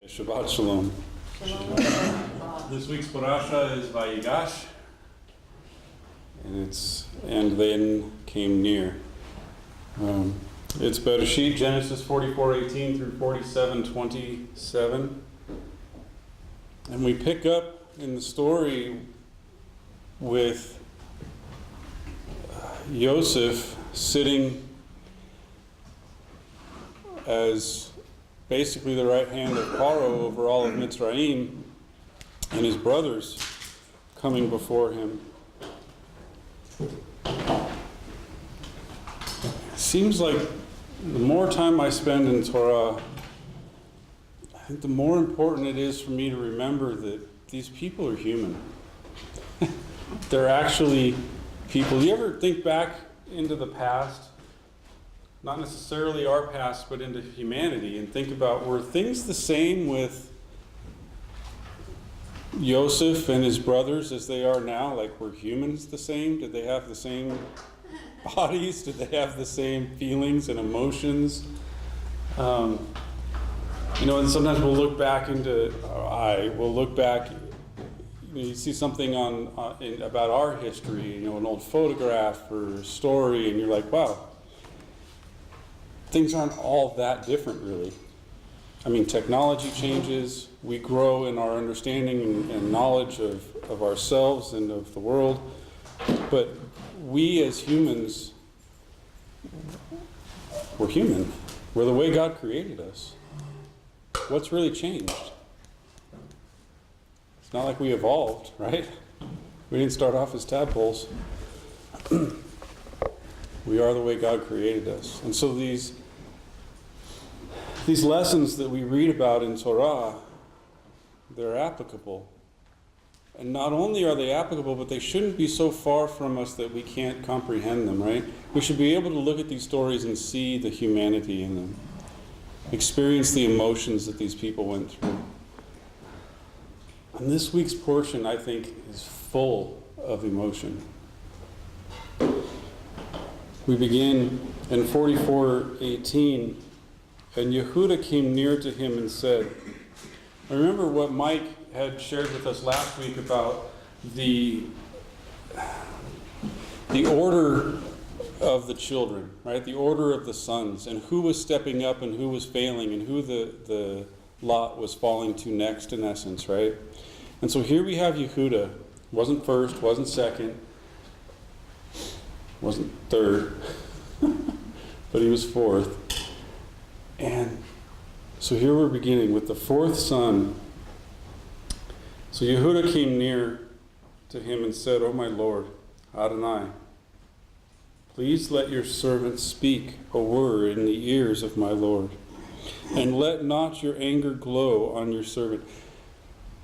Shabbat Shalom. This week's Parashah is Vayigash. And then came near. It's Parashah, Genesis 44:18 through 47:27. And we pick up in the story with Yosef sitting as basically the right hand of Paro over all of Mitzrayim, and his brothers coming before him. It seems like the more time I spend in Torah, I think the more important it is for me to remember that these people are human. They're actually people. You ever think back into the past? Not necessarily our past, but into humanity, and think about, were things the same with Yosef and his brothers as they are now? Like, were humans the same? Did they have the same bodies? Did they have the same feelings and emotions? And sometimes we'll look back you see something about our history, an old photograph or a story, and you're like, wow, things aren't all that different, really. I mean, technology changes, we grow in our understanding and knowledge of ourselves and of the world, but we as humans, we're human. We're the way God created us. What's really changed? It's not like we evolved, right? We didn't start off as tadpoles. We are the way God created us. And so these lessons that we read about in Torah, they're applicable. And not only are they applicable, but they shouldn't be so far from us that we can't comprehend them, right? We should be able to look at these stories and see the humanity in them. Experience the emotions that these people went through. And this week's portion, I think, is full of emotion. We begin in 44:18, and Yehuda came near to him and said, I remember what Mike had shared with us last week about the order of the children, right? The order of the sons, and who was stepping up and who was failing, and who the lot was falling to next, in essence, right? And so here we have Yehuda. Wasn't first, wasn't second, wasn't third, but he was fourth. And so here we're beginning with the fourth son. So Yehuda came near to him and said, O my Lord, Adonai, please let your servant speak a word in the ears of my Lord, and let not your anger glow on your servant.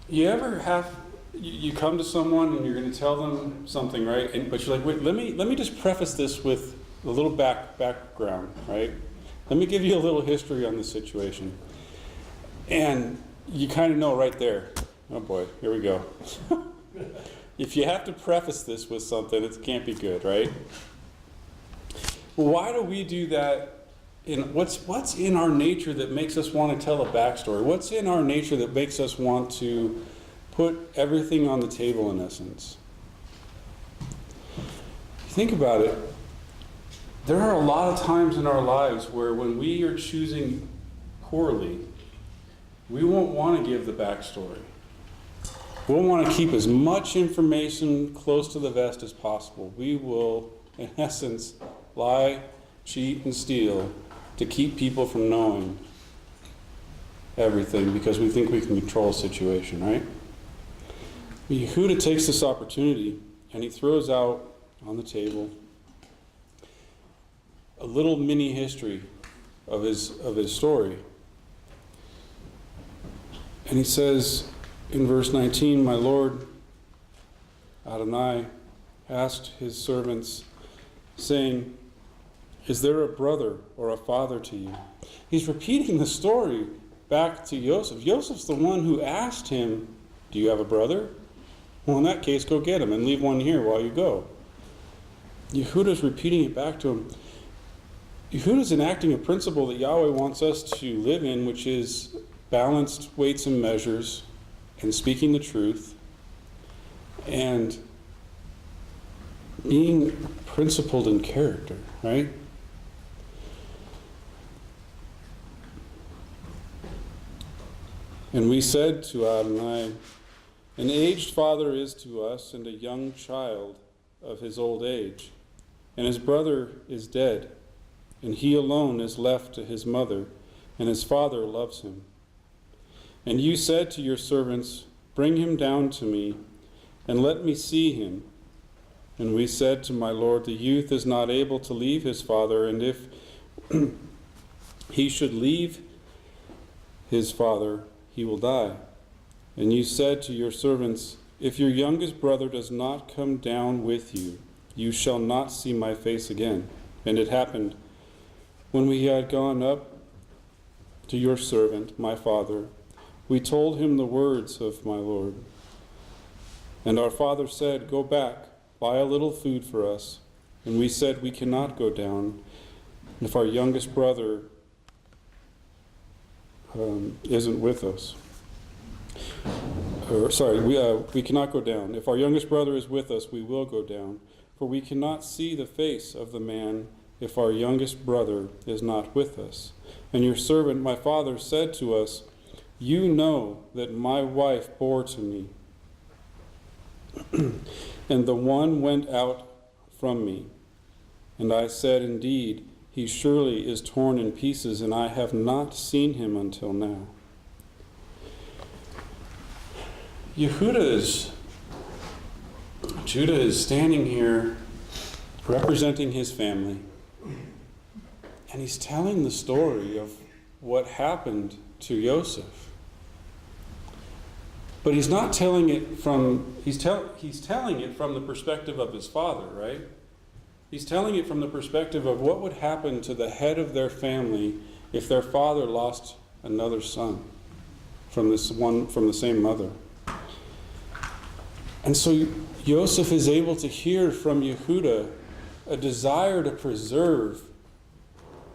You ever you come to someone and you're going to tell them something, right? But you're like, wait, let me just preface this with a little background, right? Let me give you a little history on the situation. And you kind of know right there, oh boy, here we go. If you have to preface this with something, it can't be good, right? Why do we do that? What's in our nature that makes us want to tell a backstory? What's in our nature that makes us want to put everything on the table, in essence? Think about it. There are a lot of times in our lives where when we are choosing poorly, we won't want to give the backstory. We'll want to keep as much information close to the vest as possible. We will, in essence, lie, cheat, and steal to keep people from knowing everything because we think we can control a situation, right? Yehuda takes this opportunity and he throws out on the table a little mini history of his story. And he says in verse 19, my Lord Adonai asked his servants, saying, is there a brother or a father to you? He's repeating the story back to Yosef. Yosef's the one who asked him, do you have a brother? Well, in that case, go get him and leave one here while you go. Yehuda's repeating it back to him. Yehuda's enacting a principle that Yahweh wants us to live in, which is balanced weights and measures and speaking the truth and being principled in character, right? And we said to Adonai, an aged father is to us and a young child of his old age, and his brother is dead, and he alone is left to his mother, and his father loves him. And you said to your servants, bring him down to me, and let me see him. And we said to my Lord, the youth is not able to leave his father, and if he should leave his father, he will die. And you said to your servants, if your youngest brother does not come down with you, you shall not see my face again. And it happened, when we had gone up to your servant, my father, we told him the words of my Lord. And our father said, go back, buy a little food for us. And we said, we cannot go down if our youngest brother isn't with us. We cannot go down. If our youngest brother is with us, we will go down. For we cannot see the face of the man if our youngest brother is not with us. And your servant, my father, said to us, you know that my wife bore to me, and the one went out from me. And I said, indeed, he surely is torn in pieces, and I have not seen him until now. Judah is standing here representing his family, and he's telling the story of what happened to Joseph. But he's not telling it from, he's telling it from the perspective of his father, right? He's telling it from the perspective of what would happen to the head of their family if their father lost another son from the same mother. And so Joseph is able to hear from Yehuda a desire to preserve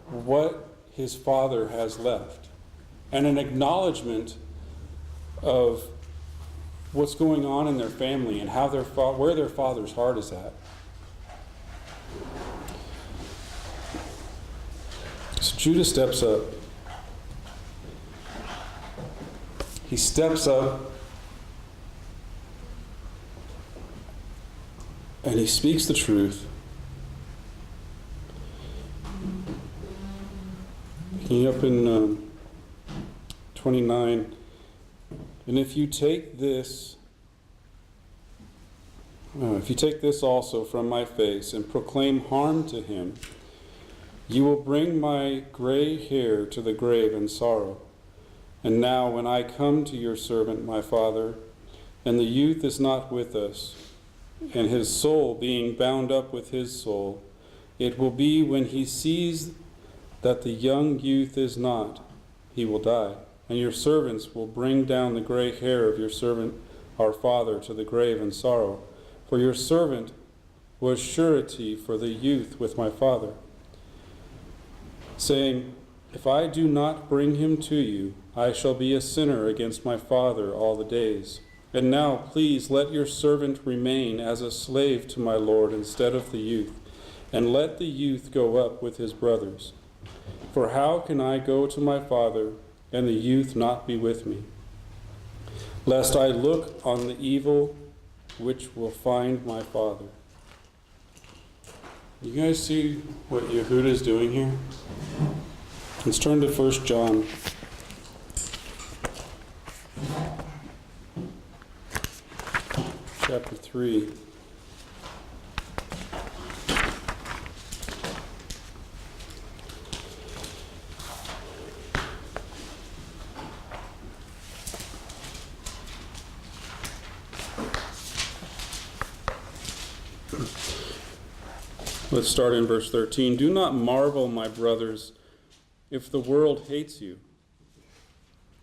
what his father has left, and an acknowledgement of what's going on in their family and how where their father's heart is at. So Judah steps up. He steps up and he speaks the truth. Up in 29, and if you take this also from my face and proclaim harm to him, you will bring my gray hair to the grave in sorrow. And now when I come to your servant, my father, and the youth is not with us, and his soul being bound up with his soul, it will be when he sees that the young youth is not, he will die. And your servants will bring down the gray hair of your servant, our father, to the grave in sorrow. For your servant was surety for the youth with my father, saying, if I do not bring him to you, I shall be a sinner against my father all the days. And now, please, let your servant remain as a slave to my Lord instead of the youth, and let the youth go up with his brothers. For how can I go to my father and the youth not be with me? Lest I look on the evil which will find my father. You guys see what Yehuda is doing here? Let's turn to 1 John. Chapter 3. Let's start in verse 13. Do not marvel, my brothers, if the world hates you.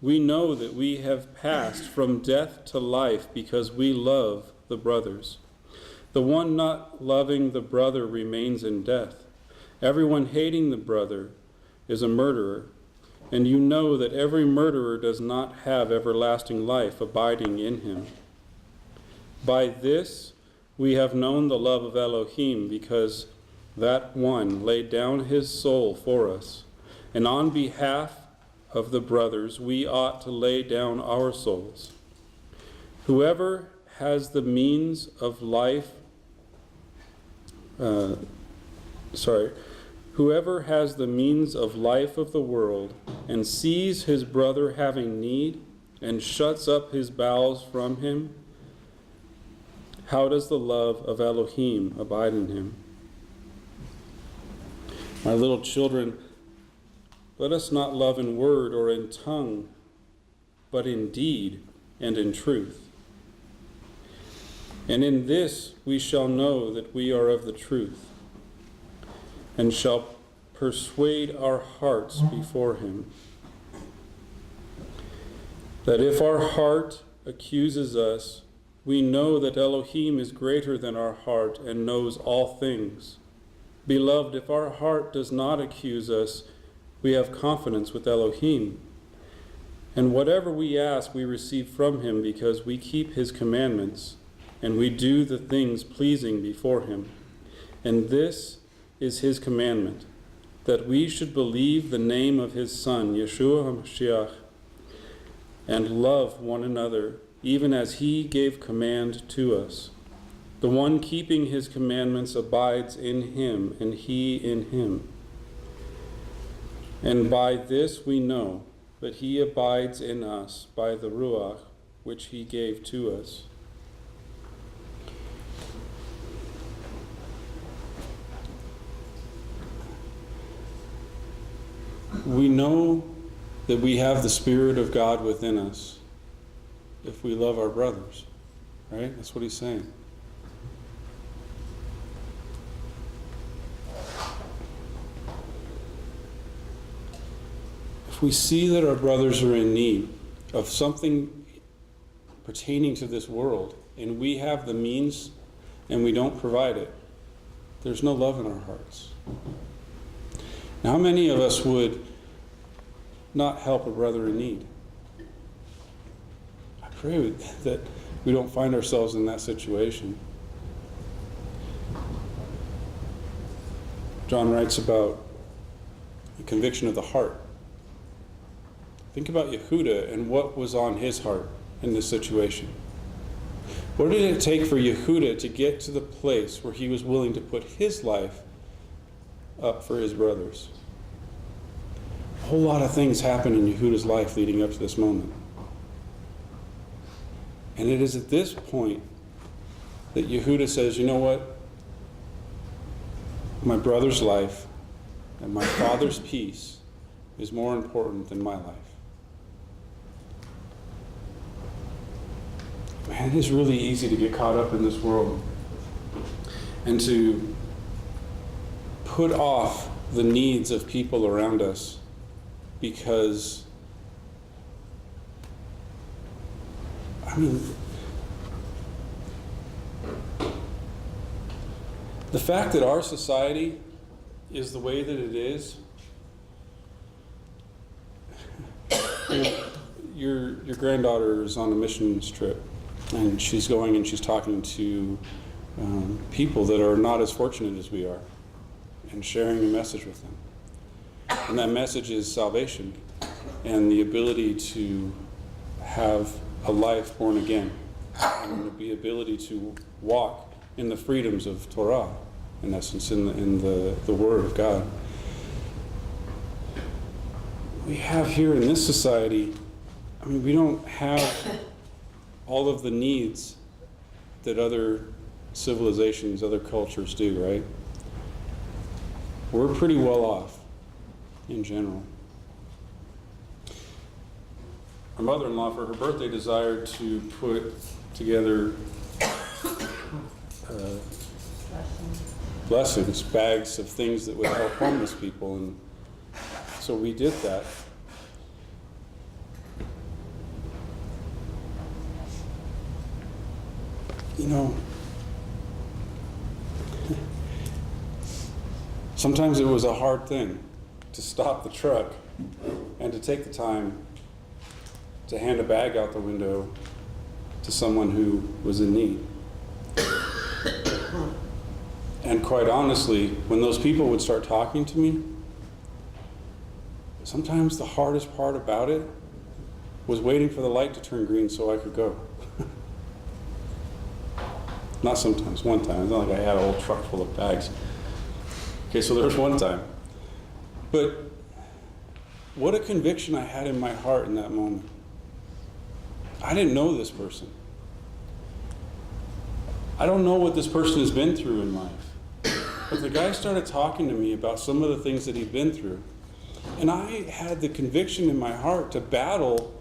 We know that we have passed from death to life because we love the brothers. The one not loving the brother remains in death. Everyone hating the brother is a murderer, And you know that every murderer does not have everlasting life abiding in him. By this we have known the love of Elohim, because that one laid down his soul for us. And on behalf of the brothers, we ought to lay down our souls. Whoever has the means of life, whoever has the means of life of the world and sees his brother having need and shuts up his bowels from him, how does the love of Elohim abide in him? My little children, let us not love in word or in tongue, but in deed and in truth. And in this we shall know that we are of the truth, and shall persuade our hearts before him. That if our heart accuses us, we know that Elohim is greater than our heart and knows all things. Beloved, if our heart does not accuse us, we have confidence with Elohim. And whatever we ask, we receive from him, because we keep his commandments, and we do the things pleasing before him. And this is his commandment, that we should believe the name of his Son, Yeshua HaMashiach, and love one another, even as he gave command to us. The one keeping his commandments abides in him, and he in him. And by this we know that he abides in us by the Ruach, which he gave to us. We know that we have the Spirit of God within us if we love our brothers, right? That's what he's saying. If we see that our brothers are in need of something pertaining to this world, and we have the means and we don't provide it, there's no love in our hearts. Now, how many of us would not help a brother in need? I pray that we don't find ourselves in that situation. John writes about the conviction of the heart. Think about Yehuda and what was on his heart in this situation. What did it take for Yehuda to get to the place where he was willing to put his life up for his brothers? A whole lot of things happened in Yehuda's life leading up to this moment. And it is at this point that Yehuda says, you know what? My brother's life and my father's peace is more important than my life. Man, it is really easy to get caught up in this world and to put off the needs of people around us because, the fact that our society is the way that it is, your granddaughter is on a missions trip, and she's going and she's talking to people that are not as fortunate as we are, and sharing a message with them. And that message is salvation and the ability to have a life born again, and the ability to walk in the freedoms of Torah, in essence, in the Word of God. We have here in this society, we don't have all of the needs that other civilizations, other cultures do, right? We're pretty well off in general. Our mother-in-law, for her birthday, desired to put together blessings, bags of things that would help homeless people, and so we did that. Sometimes it was a hard thing to stop the truck and to take the time to hand a bag out the window to someone who was in need. And quite honestly, when those people would start talking to me, sometimes the hardest part about it was waiting for the light to turn green so I could go. Not sometimes, one time. It's not like I had a whole truck full of bags. Okay, so there was one time. But what a conviction I had in my heart in that moment. I didn't know this person. I don't know what this person has been through in life. But the guy started talking to me about some of the things that he'd been through. And I had the conviction in my heart to battle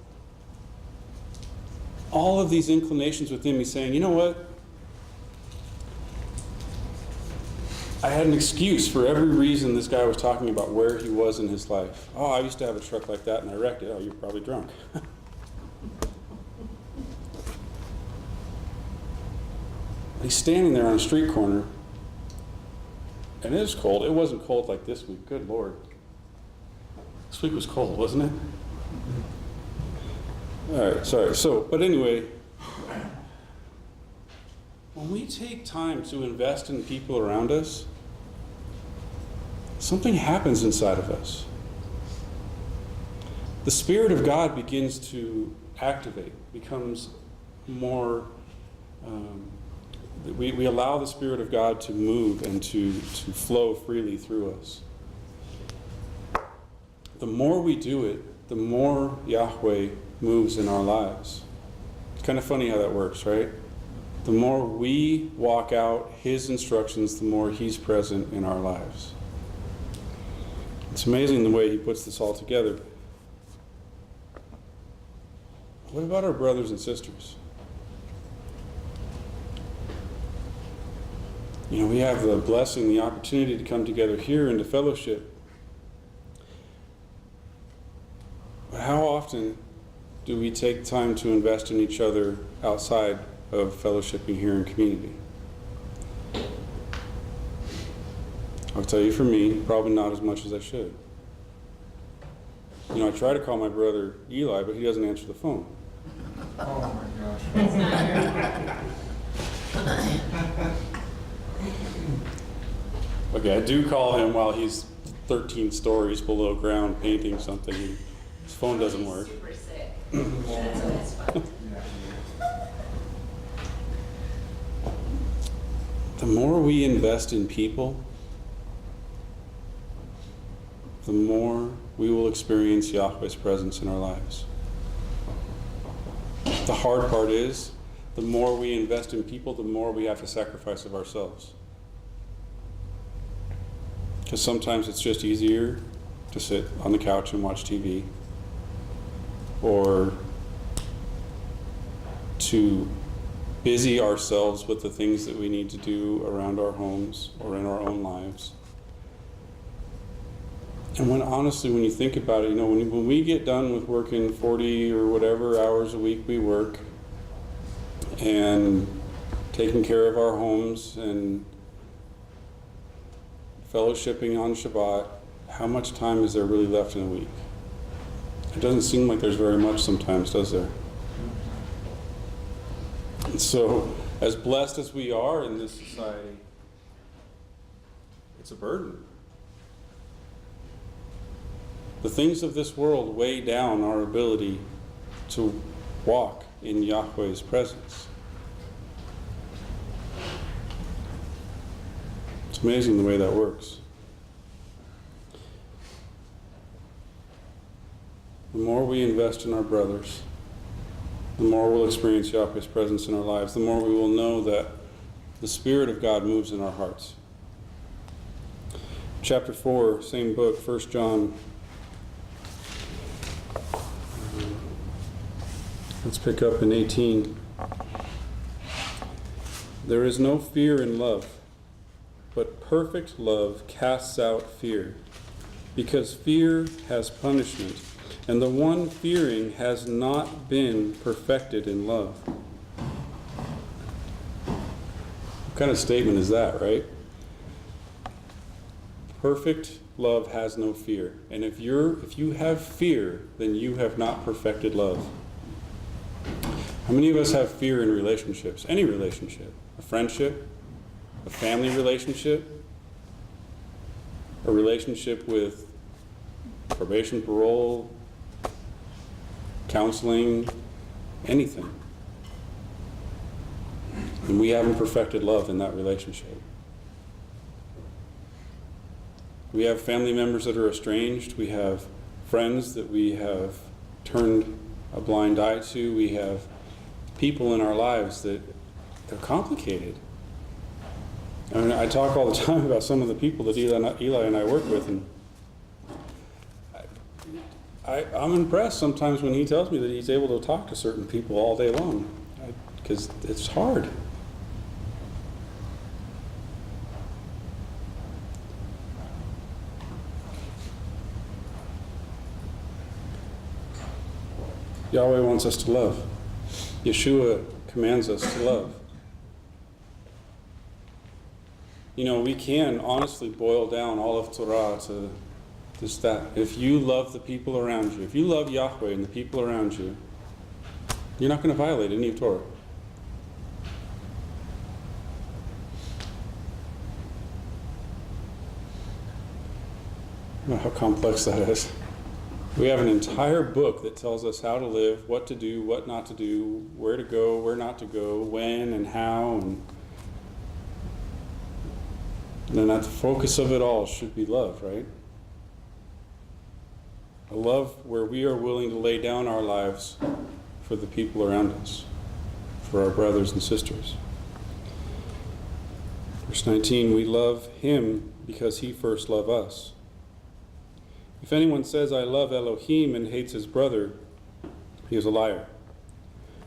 all of these inclinations within me saying, you know what? I had an excuse for every reason this guy was talking about where he was in his life. Oh, I used to have a truck like that and I wrecked it. Oh, you're probably drunk. He's standing there on a street corner, and it is cold. It wasn't cold like this week. Good Lord. This week was cold, wasn't it? All right, sorry. But anyway, when we take time to invest in people around us, something happens inside of us. The Spirit of God begins to activate, becomes more, we allow the Spirit of God to move and to flow freely through us. The more we do it, the more Yahweh moves in our lives. It's kind of funny how that works, right? The more we walk out His instructions, the more He's present in our lives. It's amazing the way He puts this all together. What about our brothers and sisters? You know, we have the blessing, the opportunity to come together here into fellowship. But how often do we take time to invest in each other outside of fellowshipping here in community? I'll tell you, for me, probably not as much as I should. You know, I try to call my brother Eli, but he doesn't answer the phone. Oh my gosh. Okay, I do call him while he's 13 stories below ground painting something. His phone doesn't work. Super sick. That's fun. The more we invest in people, the more we will experience Yahweh's presence in our lives. The hard part is, the more we invest in people, the more we have to sacrifice of ourselves. Because sometimes it's just easier to sit on the couch and watch TV, or to busy ourselves with the things that we need to do around our homes or in our own lives. And honestly, when you think about it, you know, when we get done with working 40 or whatever hours a week we work, and taking care of our homes and fellowshipping on Shabbat, how much time is there really left in a week? It doesn't seem like there's very much sometimes, does there? And so, as blessed as we are in this society, it's a burden. The things of this world weigh down our ability to walk in Yahweh's presence. It's amazing the way that works. The more we invest in our brothers, the more we'll experience Yahweh's presence in our lives, the more we will know that the Spirit of God moves in our hearts. Chapter 4, same book, 1 John. Let's pick up in 18. There is no fear in love, but perfect love casts out fear, because fear has punishment, and the one fearing has not been perfected in love. What kind of statement is that, right? Perfect love has no fear. And if you have fear, then you have not perfected love. How many of us have fear in relationships? Any relationship? A friendship? A family relationship? A relationship with probation, parole, counseling, anything. And we haven't perfected love in that relationship. We have family members that are estranged. We have friends that we have turned a blind eye to. We have people in our lives that they're complicated. I mean, I talk all the time about some of the people that Eli and I work with, and I'm impressed sometimes when he tells me that he's able to talk to certain people all day long, because it's hard. Yahweh wants us to love. Yeshua commands us to love. You know, we can honestly boil down all of Torah to just that. If you love the people around you, if you love Yahweh and the people around you, you're not going to violate any of Torah. I don't know how complex that is. We have an entire book that tells us how to live, what to do, what not to do, where to go, where not to go, when and how, and then at the focus of it all should be love, right? A love where we are willing to lay down our lives for the people around us, for our brothers and sisters. Verse 19, we love him because he first loved us. If anyone says, I love Elohim and hates his brother, he is a liar.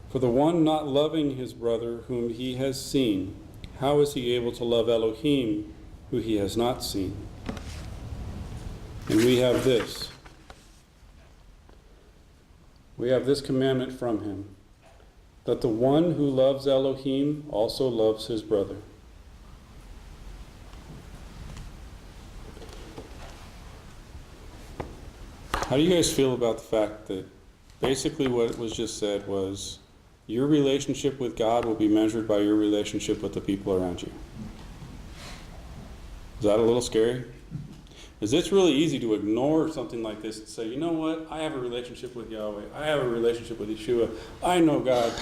For the one not loving his brother whom he has seen, how is he able to love Elohim who he has not seen? And we have this. We have this commandment from him, that the one who loves Elohim also loves his brother. How do you guys feel about the fact that basically what was just said was your relationship with God will be measured by your relationship with the people around you? Is that a little scary? Because it's really easy to ignore something like this and say, you know what, I have a relationship with Yahweh. I have a relationship with Yeshua. I know God.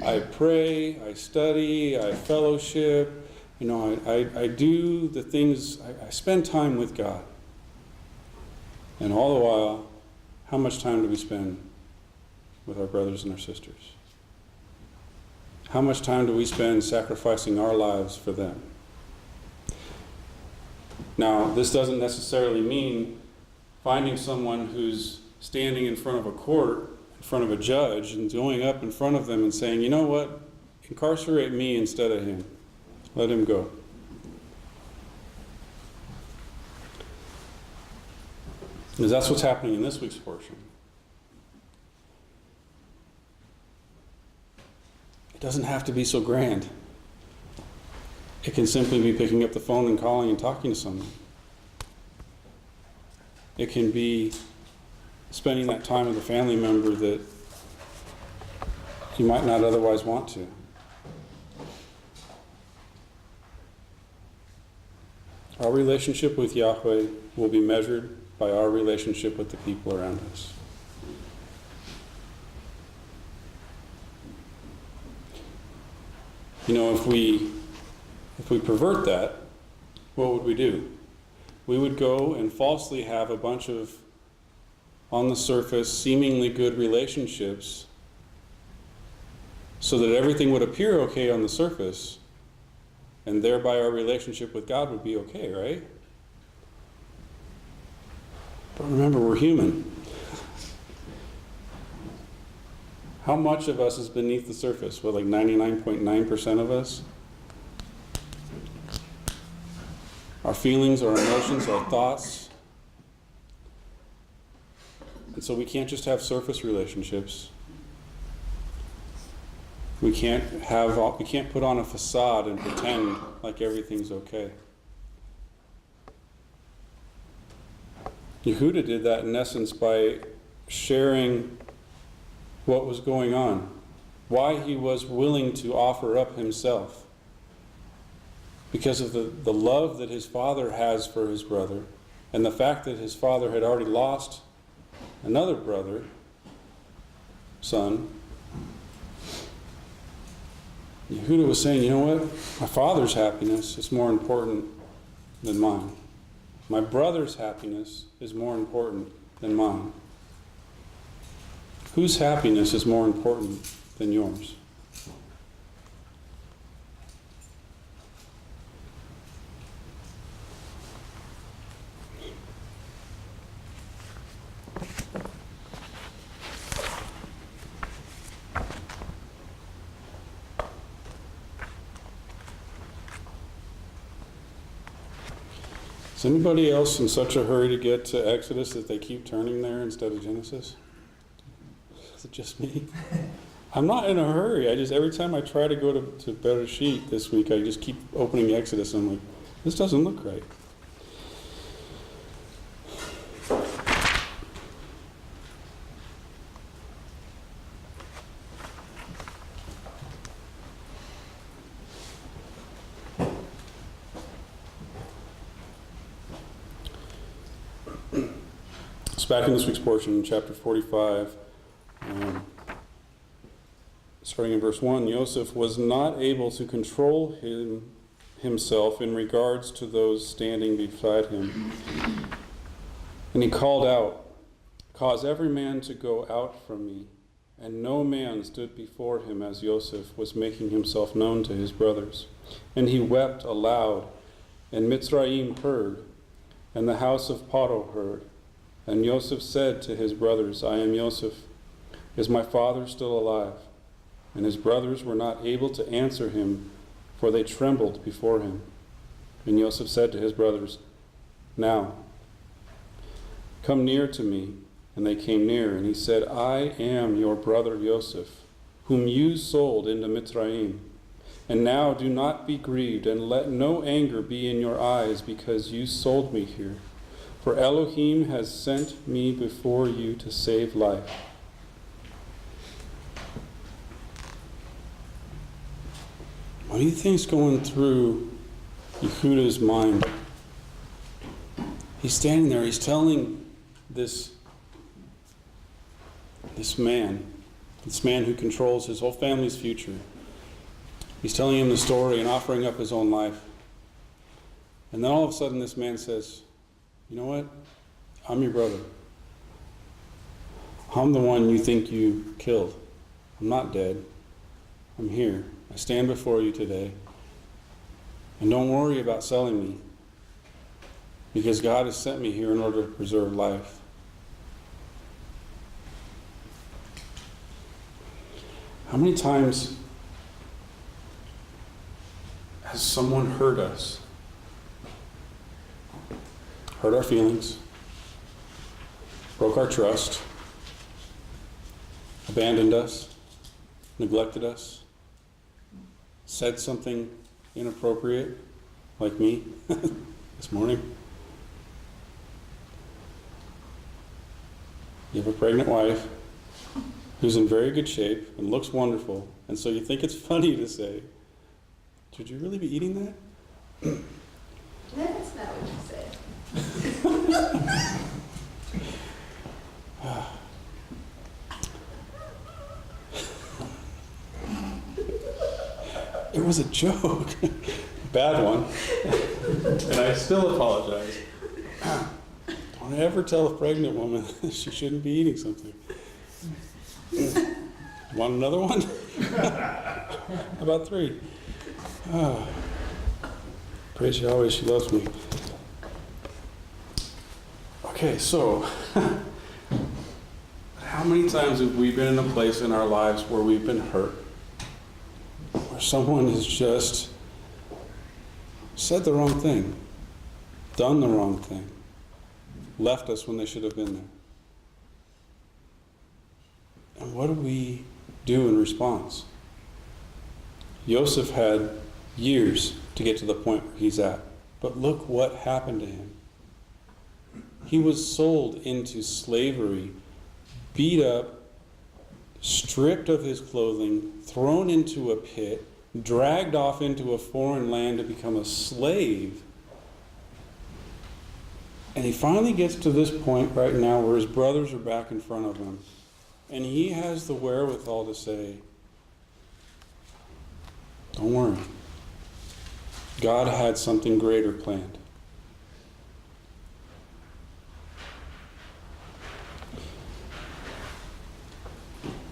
I pray, I study, I fellowship. You know, I do the things, I spend time with God. And all the while, how much time do we spend with our brothers and our sisters? How much time do we spend sacrificing our lives for them? Now, this doesn't necessarily mean finding someone who's standing in front of a court, in front of a judge, and going up in front of them and saying, you know what, incarcerate me instead of him. Let him go. Because that's what's happening in this week's portion. It doesn't have to be so grand. It can simply be picking up the phone and calling and talking to someone. It can be spending that time with a family member that you might not otherwise want to. Our relationship with Yahweh will be measured by our relationship with the people around us. You know, if we pervert that, what would we do? We would go and falsely have a bunch of, on the surface, seemingly good relationships so that everything would appear okay on the surface, and thereby our relationship with God would be okay, right? But remember, we're human. How much of us is beneath the surface? Well, like 99.9% of us? Our feelings, our emotions, our thoughts. And so we can't just have surface relationships. We can't put on a facade and pretend like everything's okay. Yehuda did that in essence by sharing what was going on, why he was willing to offer up himself. Because of the love that his father has for his brother, and the fact that his father had already lost another brother, son, Yehuda was saying, you know what? My father's happiness is more important than mine. My brother's happiness is more important than mine. Whose happiness is more important than yours? Is anybody else in such a hurry to get to Exodus that they keep turning there instead of Genesis? Is it just me? I'm not in a hurry. Every time I try to go to Parashah this week, I just keep opening Exodus and I'm like, this doesn't look right. Back in this week's portion, chapter 45, starting in verse 1, Yosef was not able to control himself in regards to those standing beside him. And he called out, "Cause every man to go out from me." And no man stood before him as Yosef was making himself known to his brothers. And he wept aloud, and Mitzrayim heard, and the house of Paro heard. And Yosef said to his brothers, "I am Yosef. Is my father still alive?" And his brothers were not able to answer him, for they trembled before him. And Yosef said to his brothers, "Now, come near to me." And they came near, and he said, "I am your brother Yosef, whom you sold into Mitzrayim. And now do not be grieved, and let no anger be in your eyes, because you sold me here. For Elohim has sent me before you to save life." What do you think's going through Yehuda's mind? He's standing there, he's telling this man who controls his whole family's future. He's telling him the story and offering up his own life. And then all of a sudden this man says, "You know what? I'm your brother. I'm the one you think you killed. I'm not dead. I'm here. I stand before you today. And don't worry about selling me, because God has sent me here in order to preserve life." How many times has someone hurt us? Hurt our feelings, broke our trust, abandoned us, neglected us, said something inappropriate, like me this morning. You have a pregnant wife who's in very good shape and looks wonderful, and so you think it's funny to say, "Should you really be eating that?" That's not what you said. It was a joke. Bad one. And I still apologize. Don't ever tell a pregnant woman she shouldn't be eating something. Want another one? How about 3? Oh. Praise Yahweh, she loves me. Okay, so how many times have we been in a place in our lives where we've been hurt? Where someone has just said the wrong thing, done the wrong thing, left us when they should have been there. And what do we do in response? Yosef had years to get to the point where he's at. But look what happened to him. He was sold into slavery, beat up, stripped of his clothing, thrown into a pit, dragged off into a foreign land to become a slave. And he finally gets to this point right now where his brothers are back in front of him. And he has the wherewithal to say, don't worry. God had something greater planned.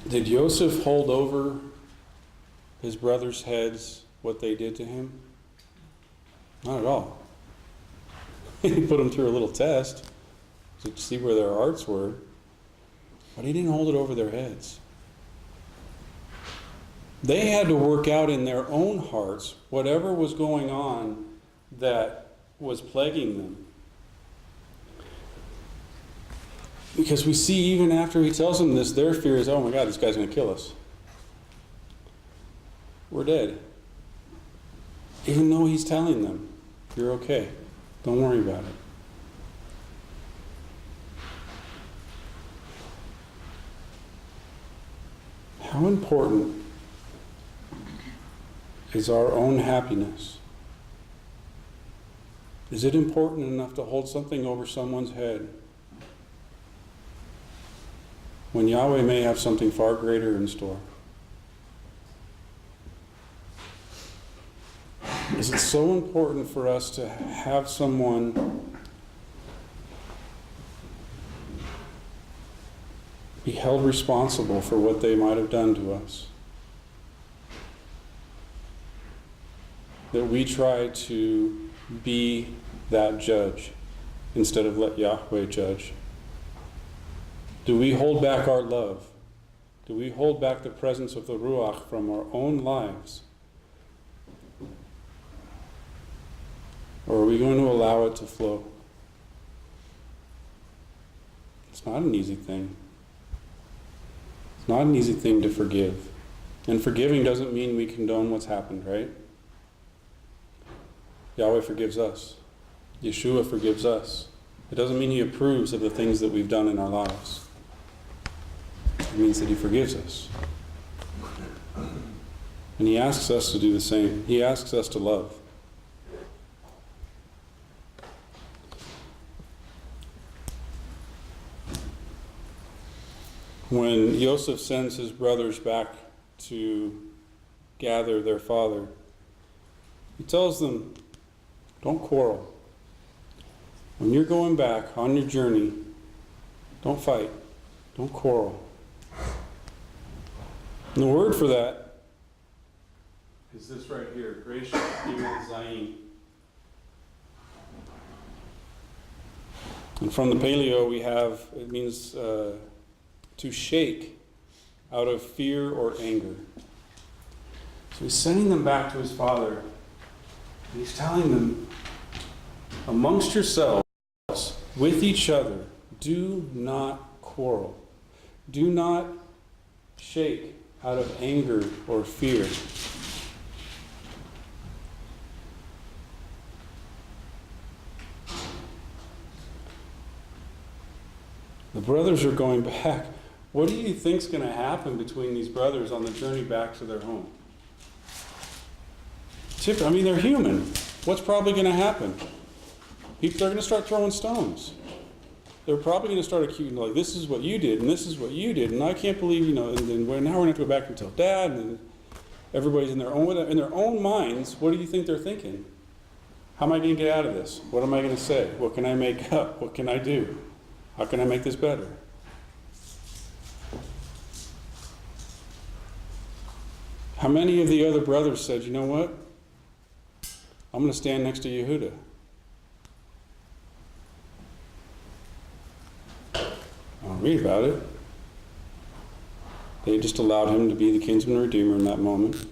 Did Joseph hold over his brothers' heads what they did to him? Not at all. He put them through a little test to see where their hearts were, but he didn't hold it over their heads. They had to work out in their own hearts whatever was going on that was plaguing them. Because we see even after he tells them this, their fear is, oh my God, this guy's going to kill us. We're dead. Even though he's telling them, you're okay. Don't worry about it. How important is our own happiness? Is it important enough to hold something over someone's head when Yahweh may have something far greater in store? Is it so important for us to have someone be held responsible for what they might have done to us, that we try to be that judge instead of let Yahweh judge? Do we hold back our love? Do we hold back the presence of the Ruach from our own lives? Or are we going to allow it to flow? It's not an easy thing. It's not an easy thing to forgive. And forgiving doesn't mean we condone what's happened, right? Yahweh forgives us. Yeshua forgives us. It doesn't mean he approves of the things that we've done in our lives. It means that he forgives us. And he asks us to do the same. He asks us to love. When Joseph sends his brothers back to gather their father, he tells them, don't quarrel. When you're going back on your journey, don't fight. Don't quarrel. And the word for that is this right here, Resh Gimel Zayin. And from the Paleo we have, it means to shake out of fear or anger. So he's sending them back to his father. And he's telling them, amongst yourselves, with each other, do not quarrel. Do not shake out of anger or fear. The brothers are going back. What do you think's going to happen between these brothers on the journey back to their home? I mean, they're human. What's probably going to happen? They're going to start throwing stones. They're probably going to start accusing, like, this is what you did, and this is what you did, and I can't believe, and then now we're going to have to go back and tell Dad, and everybody's in their own minds. What do you think they're thinking? How am I going to get out of this? What am I going to say? What can I make up? What can I do? How can I make this better? How many of the other brothers said, you know what? I'm going to stand next to Yehuda. I'll read about it. They just allowed him to be the kinsman redeemer in that moment.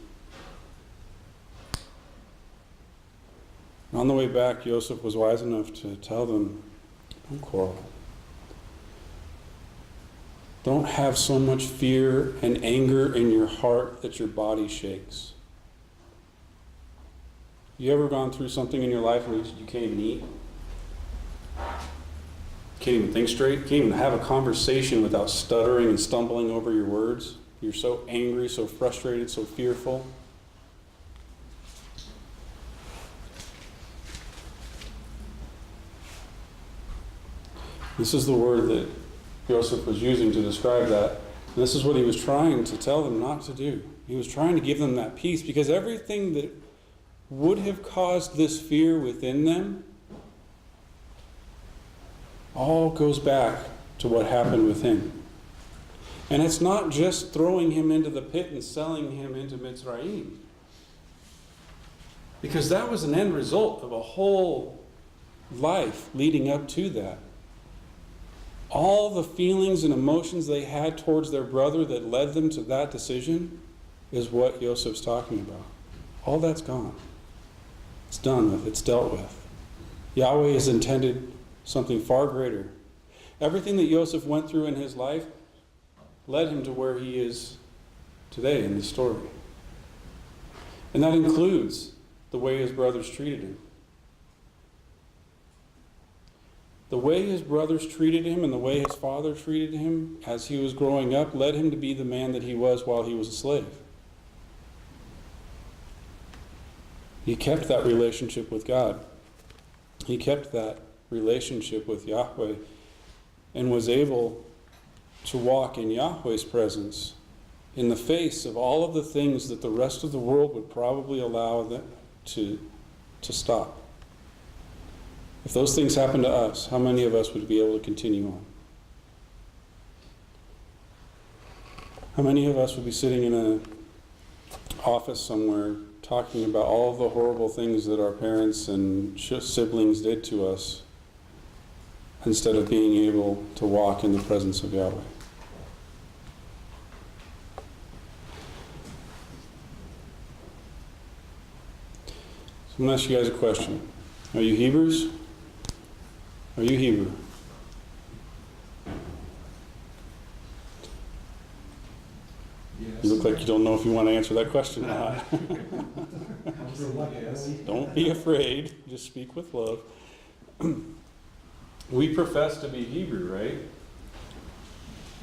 On the way back, Joseph was wise enough to tell them, don't quarrel. Don't have so much fear and anger in your heart that your body shakes. You ever gone through something in your life where you can't even eat? can't even think straight. Can't even have a conversation without stuttering and stumbling over your words. You're so angry, so frustrated, so fearful. This is the word that Joseph was using to describe that. And this is what he was trying to tell them not to do. He was trying to give them that peace, because everything that would have caused this fear within them all goes back to what happened with him. And it's not just throwing him into the pit and selling him into Mitzrayim, because that was an end result of a whole life leading up to that. All the feelings and emotions they had towards their brother that led them to that decision is what Joseph's talking about. All that's gone. It's done with. It's dealt with. Yahweh has intended something far greater. Everything that Joseph went through in his life led him to where he is today in the story. And that includes the way his brothers treated him. The way his brothers treated him and the way his father treated him as he was growing up led him to be the man that he was while he was a slave. He kept that relationship with God. He kept that relationship with Yahweh and was able to walk in Yahweh's presence in the face of all of the things that the rest of the world would probably allow them to stop. If those things happened to us, how many of us would be able to continue on? How many of us would be sitting in an office somewhere talking about all of the horrible things that our parents and siblings did to us instead of being able to walk in the presence of Yahweh? So I'm going to ask you guys a question. Are you Hebrews? Are you Hebrew? Yes. You look like you don't know if you want to answer that question or not. Yes. Don't be afraid. Just speak with love. We profess to be Hebrew, right?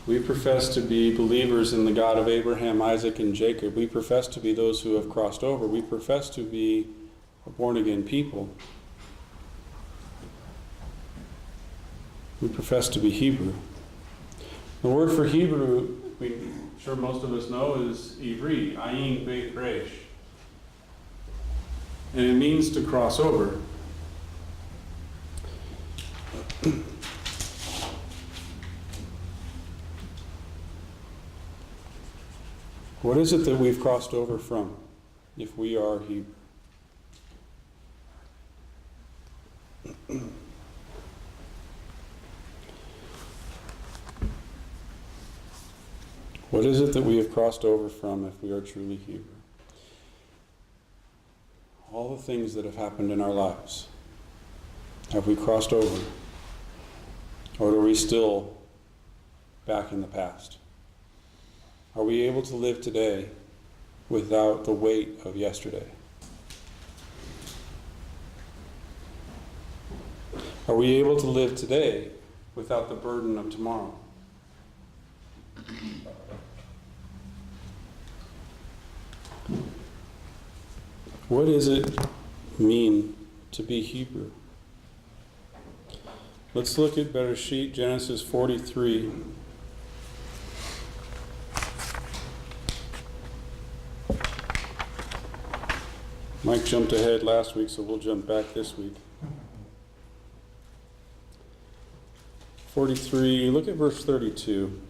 We profess to be believers in the God of Abraham, Isaac, and Jacob. We profess to be those who have crossed over. We profess to be a born-again people. We profess to be Hebrew. The word for Hebrew, I'm sure most of us know, is Ivri, Ayin Beit Resh. And it means to cross over. What is it that we've crossed over from, if we are Hebrew? What is it that we have crossed over from if we are truly Hebrew? All the things that have happened in our lives, have we crossed over? Or are we still back in the past? Are we able to live today without the weight of yesterday? Are we able to live today without the burden of tomorrow? What does it mean to be Hebrew? Let's look at Bereshit, Genesis 43. Mike jumped ahead last week, so we'll jump back this week. 43, look at verse 32.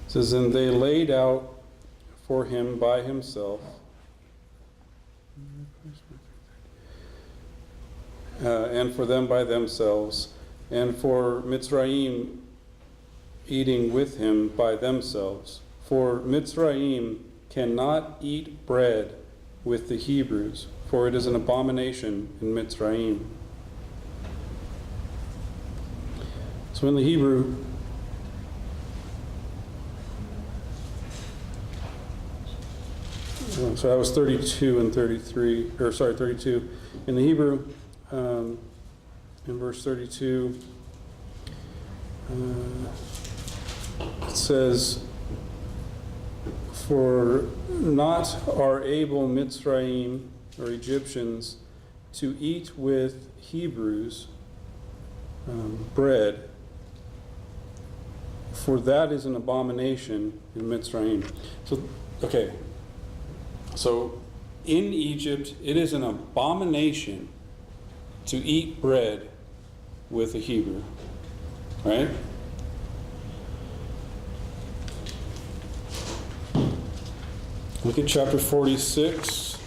It says, and they laid out for him by himself and for them by themselves, and for Mitzrayim eating with him by themselves. For Mitzrayim cannot eat bread with the Hebrews, for it is an abomination in Mitzrayim. So in the Hebrew, So that was 32 and 33, or sorry, 32. In the Hebrew, in verse 32, it says, "For not are able Mitzrayim, or Egyptians, to eat with Hebrews bread, for that is an abomination in Mitzrayim." So, okay. So, in Egypt, it is an abomination to eat bread with a Hebrew. Right? Look at chapter 46,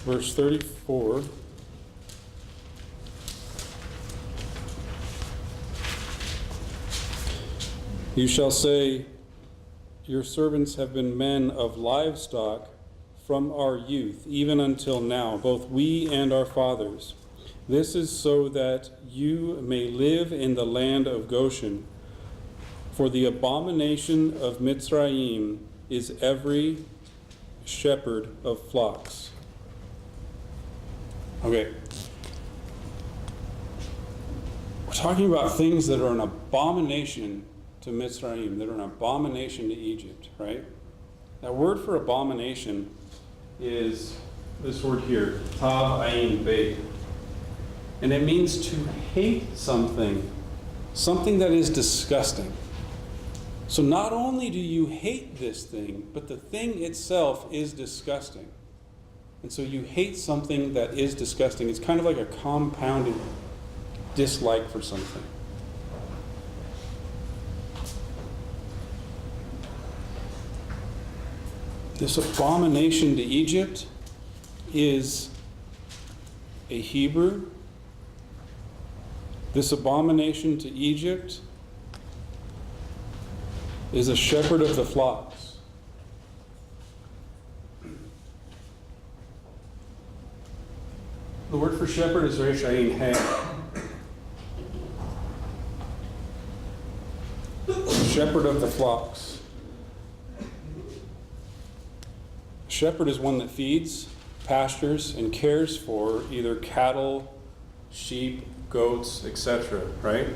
verse 34. "You shall say, your servants have been men of livestock from our youth, even until now, both we and our fathers. This is so that you may live in the land of Goshen. For the abomination of Mitzrayim is every shepherd of flocks." Okay. We're talking about things that are an abomination to Mitzrayim, that are an abomination to Egypt, right? That word for abomination is this word here, tav ayin beit. And it means to hate something, something that is disgusting. So not only do you hate this thing, but the thing itself is disgusting. And so you hate something that is disgusting. It's kind of like a compounded dislike for something. This abomination to Egypt is a Hebrew. This abomination to Egypt is a shepherd of the flocks. The word for shepherd is Resh Ayin He. Shepherd of the flocks. Shepherd is one that feeds, pastures, and cares for either cattle, sheep, goats, etc., right?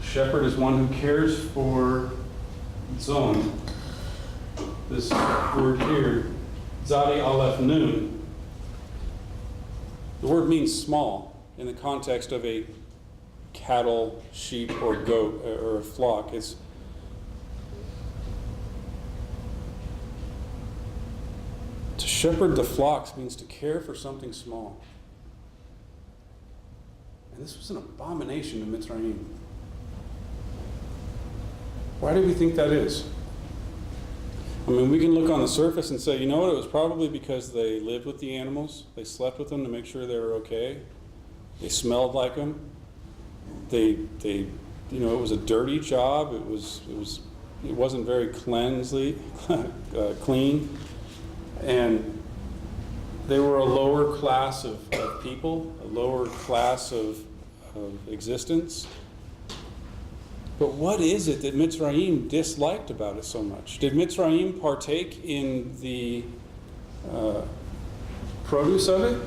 Shepherd is one who cares for zon. This word here, Zadi Aleph Nun. The word means small in the context of a cattle, sheep, or goat, or a flock. It's to shepherd the flocks means to care for something small. And this was an abomination to Mitzrayim. Why do we think that is? I mean, we can look on the surface and say, you know what, it was probably because they lived with the animals, they slept with them to make sure they were okay, they smelled like them, they you know, it was a dirty job, it wasn't very clean, and they were a lower class of people, a lower class of existence. But what is it that Mitzrayim disliked about it so much? Did Mitzrayim partake in the produce of it?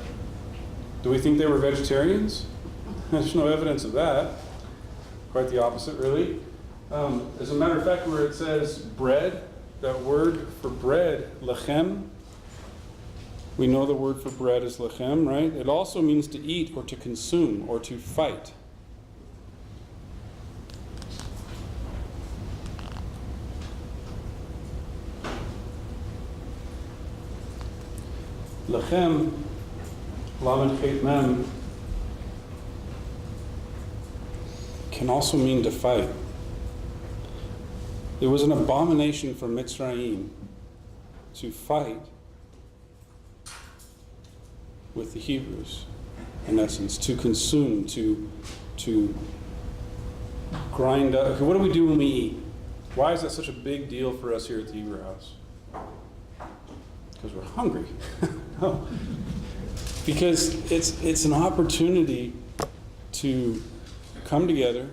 Do we think they were vegetarians? There's no evidence of that. Quite the opposite, really. As a matter of fact, where it says bread, that word for bread, lechem, we know the word for bread is lechem, right? It also means to eat or to consume or to fight. Lechem, lamed chet mem, can also mean to fight. It was an abomination for Mitzrayim to fight with the Hebrews, in essence, to consume, to grind up. Okay, what do we do when we eat? Why is that such a big deal for us here at the Hebrew House? Because we're hungry. No. Because it's an opportunity to come together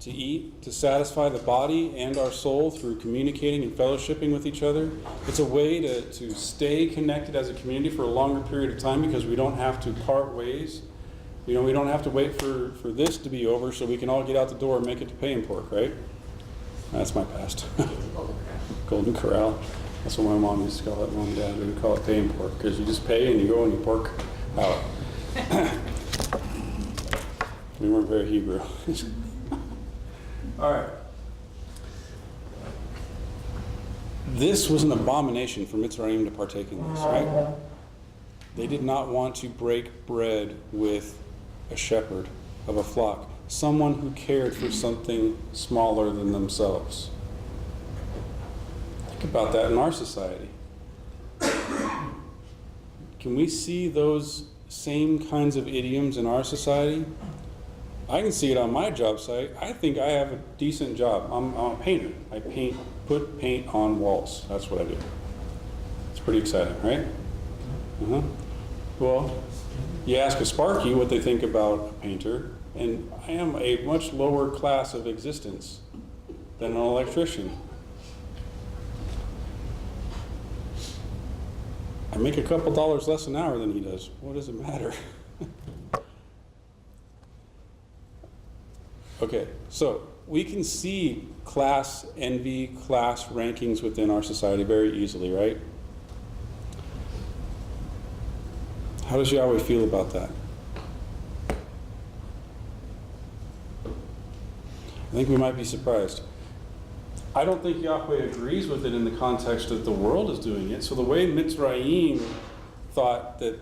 to eat, to satisfy the body and our soul through communicating and fellowshipping with each other. It's a way to stay connected as a community for a longer period of time because we don't have to part ways. We don't have to wait for this to be over so we can all get out the door and make it to Pay and Pork, right? That's my past. Golden Corral. That's what my mom used to call it. Mom and Dad would call it Pay and Pork because you just pay and you go and you pork out. We weren't very Hebrew. All right. This was an abomination for Mitzrayim to partake in this, right? They did not want to break bread with a shepherd of a flock, someone who cared for something smaller than themselves. Think about that in our society. Can we see those same kinds of idioms in our society? I can see it on my job site. I think I have a decent job. I'm a painter. I put paint on walls. That's what I do. It's pretty exciting, right? Well, you ask a Sparky what they think about a painter, and I am a much lower class of existence than an electrician. I make a couple dollars less an hour than he does. What does it matter? Okay, so we can see class envy, class rankings within our society very easily, right? How does Yahweh feel about that? I think we might be surprised. I don't think Yahweh agrees with it in the context that the world is doing it. So the way Mitzrayim thought that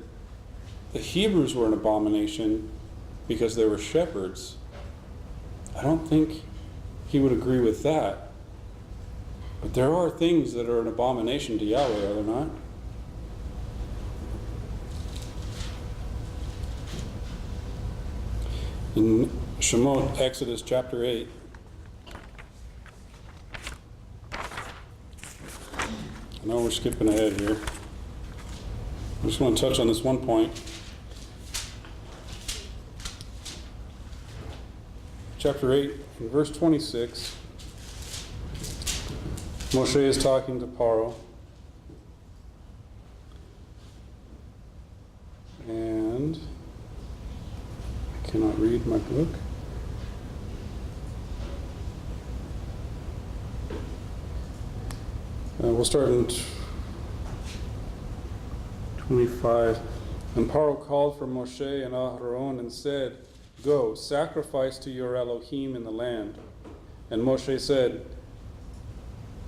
the Hebrews were an abomination because they were shepherds, I don't think he would agree with that. But there are things that are an abomination to Yahweh, are there not? In Shemot, Exodus chapter 8, I know we're skipping ahead here. I just want to touch on this one point. Chapter 8, in verse 26, Moshe is talking to Paro. And I cannot read my book. We'll start in 25. And Paro called for Moshe and Aharon and said, "Go, sacrifice to your Elohim in the land." And Moshe said,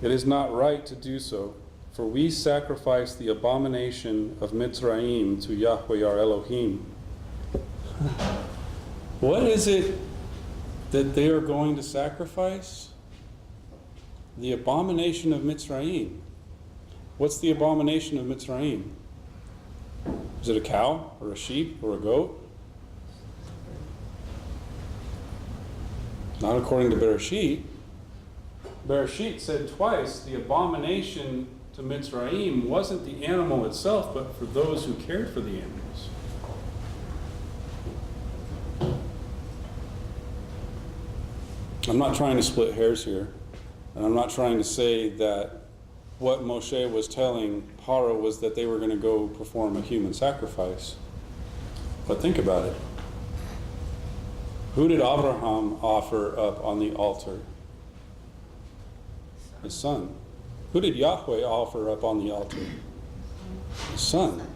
"It is not right to do so, for we sacrifice the abomination of Mitzrayim to Yahweh our Elohim." What is it that they are going to sacrifice? The abomination of Mitzrayim. What's the abomination of Mitzrayim? Is it a cow or a sheep or a goat? Not according to Bereshit. Bereshit said twice the abomination to Mitzrayim wasn't the animal itself, but for those who cared for the animals. I'm not trying to split hairs here, and I'm not trying to say that what Moshe was telling Paro was that they were going to go perform a human sacrifice. But think about it. Who did Abraham offer up on the altar? His son. Who did Yahweh offer up on the altar? His son.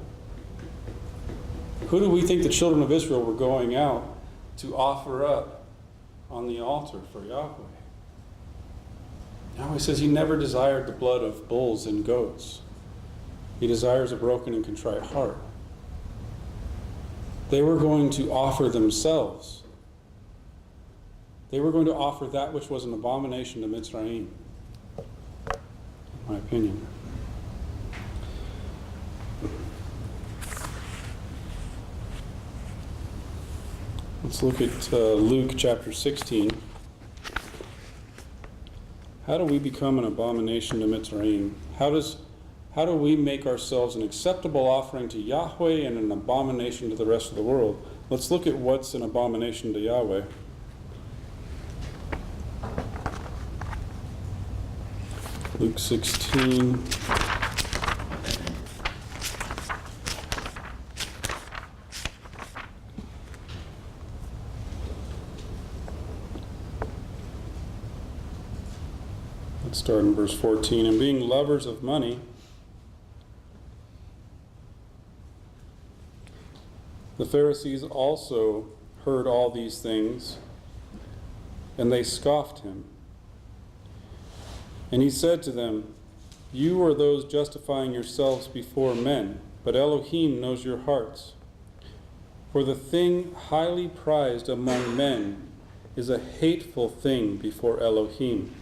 Who do we think the children of Israel were going out to offer up on the altar for Yahweh? Yahweh says he never desired the blood of bulls and goats. He desires a broken and contrite heart. They were going to offer themselves. They were going to offer that which was an abomination to Mitzrayim, in my opinion. Let's look at Luke chapter 16. How do we become an abomination to Mitzrayim? How do we make ourselves an acceptable offering to Yahweh and an abomination to the rest of the world? Let's look at what's an abomination to Yahweh. Luke 16. Let's start in verse 14. And being lovers of money, the Pharisees also heard all these things, and they scoffed him. And he said to them, you are those justifying yourselves before men, but Elohim knows your hearts. For the thing highly prized among men is a hateful thing before Elohim.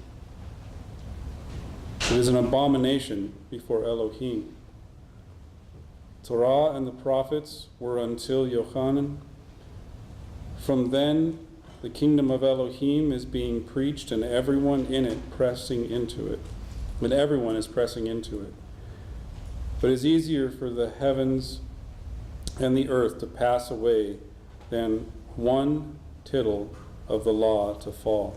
It is an abomination before Elohim. Torah and the prophets were until Yochanan. From then, the kingdom of Elohim is being preached, and everyone in it pressing into it. And everyone is pressing into it. But it's easier for the heavens and the earth to pass away than one tittle of the law to fail.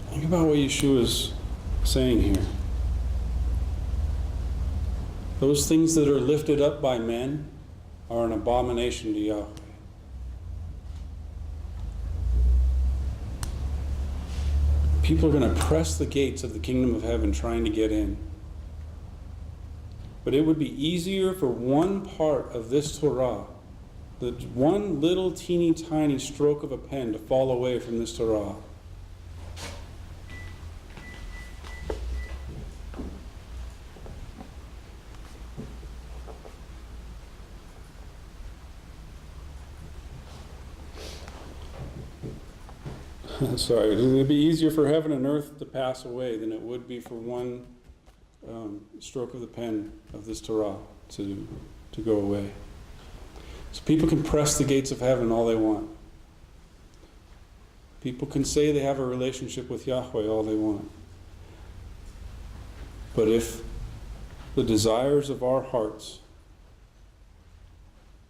Think about what Yeshua is saying here. Those things that are lifted up by men are an abomination to Yahweh. People are going to press the gates of the kingdom of heaven trying to get in. But it would be easier for one part of this Torah, the one little teeny tiny stroke of a pen, to fall away from this Torah. Sorry, it would be easier for heaven and earth to pass away than it would be for one stroke of the pen of this Torah to go away. So people can press the gates of heaven all they want. People can say they have a relationship with Yahweh all they want. But if the desires of our hearts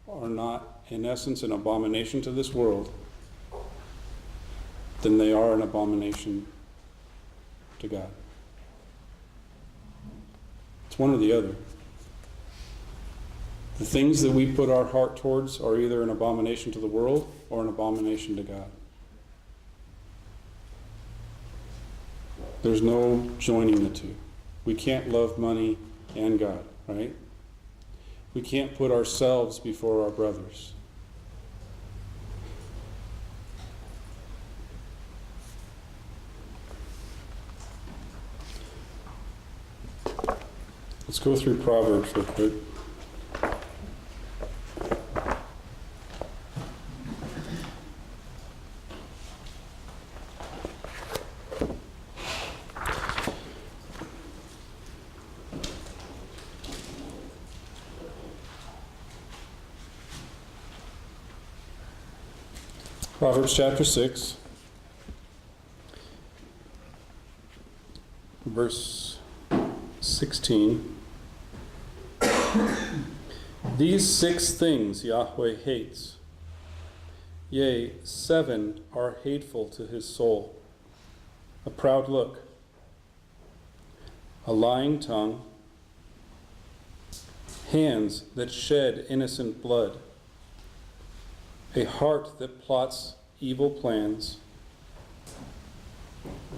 are not, in essence, an abomination to this world, then they are an abomination to God. It's one or the other. The things that we put our heart towards are either an abomination to the world or an abomination to God. There's no joining the two. We can't love money and God, right? We can't put ourselves before our brothers. Let's go through Proverbs real quick. Proverbs chapter 6, verse 16. These 6 things Yahweh hates, yea, 7 are hateful to his soul: a proud look, a lying tongue, hands that shed innocent blood, a heart that plots evil plans,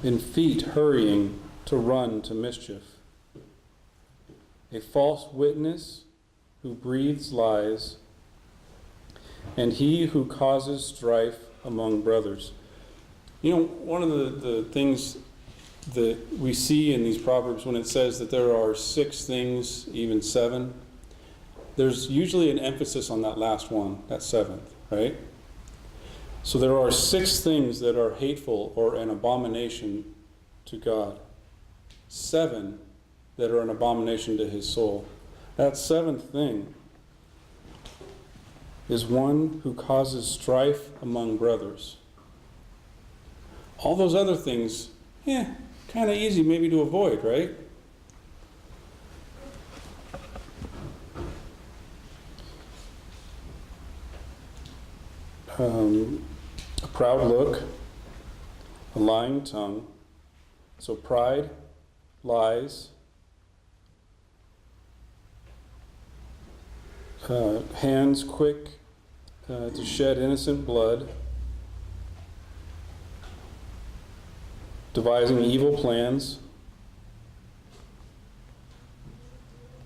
and feet hurrying to run to mischief, a false witness who breathes lies, and he who causes strife among brothers. You know, one of the things that we see in these Proverbs when it says that there are 6 things, even 7, there's usually an emphasis on that last one, that 7th, right? So there are 6 things that are hateful or an abomination to God. 7 that are an abomination to his soul. That 7th thing is one who causes strife among brothers. All those other things, kind of easy maybe to avoid, right? A proud look, a lying tongue, So pride, lies, hands quick to shed innocent blood, devising evil plans,